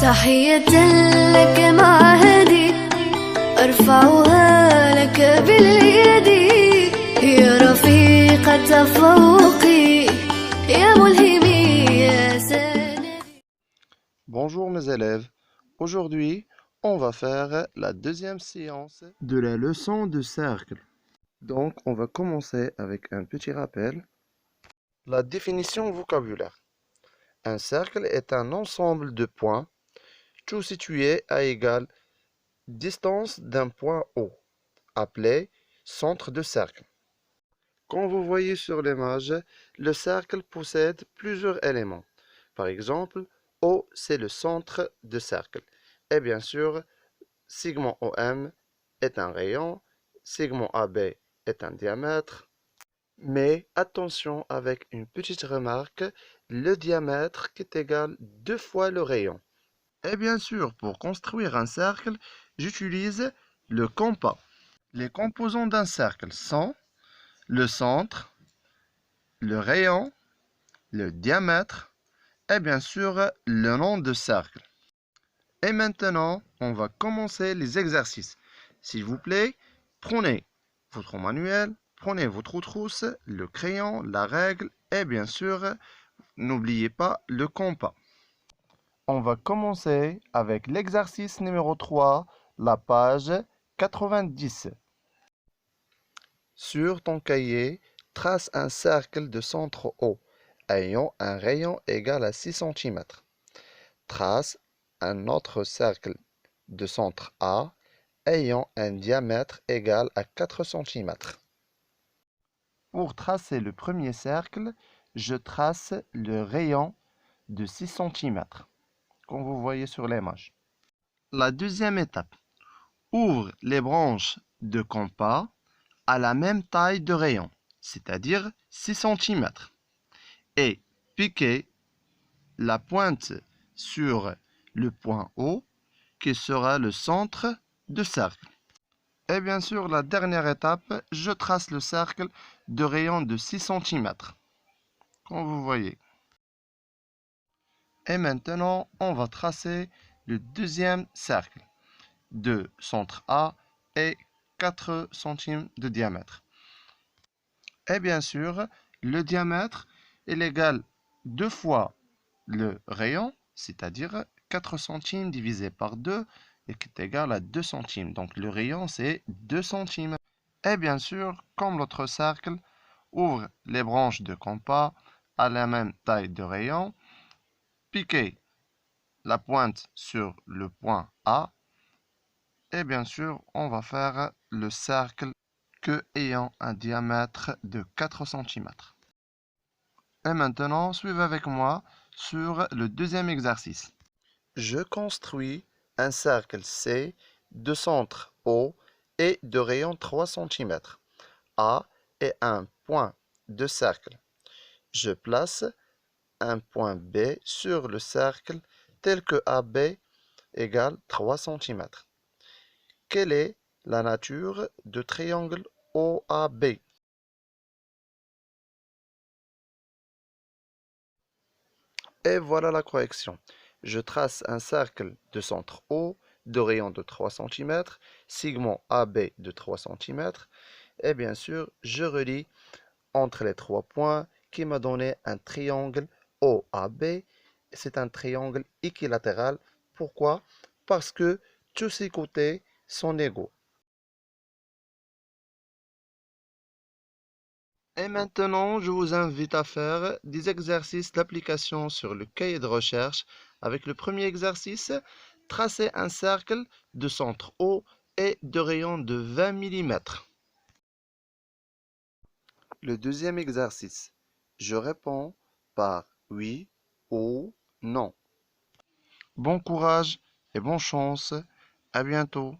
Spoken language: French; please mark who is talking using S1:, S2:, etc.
S1: تحية لك معهدي أرفعها لك باليد يا رفيق تفوقي يا ملهمي يا سندي.
S2: Bonjour mes élèves, aujourd'hui on va faire la deuxième séance de la leçon de cercle. Donc on va commencer avec un petit rappel. La définition vocabulaire. Un cercle est un ensemble de points, tout situés à égale distance d'un point O, appelé centre de cercle. Comme vous voyez sur l'image, le cercle possède plusieurs éléments. Par exemple, O, c'est le centre de cercle. Et bien sûr, segment OM est un rayon, segment AB est un diamètre. Mais attention avec une petite remarque, le diamètre qui est égal 2 fois le rayon. Et bien sûr, pour construire un cercle, j'utilise le compas. Les composants d'un cercle sont le centre, le rayon, le diamètre et bien sûr le nom de cercle. Et maintenant, on va commencer les exercices. S'il vous plaît, prenez votre manuel, prenez votre trousse, le crayon, la règle et bien sûr, n'oubliez pas le compas. On va commencer avec l'exercice numéro 3, la page 90. Sur ton cahier, trace un cercle de centre O ayant un rayon égal à 6 cm. Trace un autre cercle de centre A ayant un diamètre égal à 4 cm. Pour tracer le premier cercle, je trace le rayon de 6 cm, comme vous voyez sur l'image. La deuxième étape, ouvre les branches de compas à la même taille de rayon, c'est-à-dire 6 cm, et piquez la pointe sur le point O, qui sera le centre de cercle. Et bien sûr, la dernière étape, je trace le cercle de rayon de 6 cm, comme vous voyez. Et maintenant, on va tracer le deuxième cercle de centre A et 4 cm de diamètre. Et bien sûr, le diamètre est égal 2 fois le rayon, c'est-à-dire 4 centimes divisé par 2 et qui est égal à 2 centimes. Donc le rayon, c'est 2 centimes. Et bien sûr, comme l'autre cercle, ouvre les branches de compas à la même taille de rayon, piquez la pointe sur le point A, et bien sûr, on va faire le cercle ayant un diamètre de 4 cm. Et maintenant, suivez avec moi sur le deuxième exercice. Je construis un cercle C de centre O et de rayon 3 cm. A est un point de cercle. Je place un point B sur le cercle tel que AB égale 3 cm. Quelle est la nature de triangle OAB? Et voilà la correction. Je trace un cercle de centre O, de rayon de 3 cm, segment AB de 3 cm, et bien sûr, je relie entre les trois points qui m'a donné un triangle OAB. C'est un triangle équilatéral. Pourquoi? Parce que tous ses côtés sont égaux. Et maintenant, je vous invite à faire des exercices d'application sur le cahier de recherche. Avec le premier exercice, tracer un cercle de centre O et de rayon de 20 mm. Le deuxième exercice, je réponds par oui ou non. Bon courage et bonne chance. À bientôt.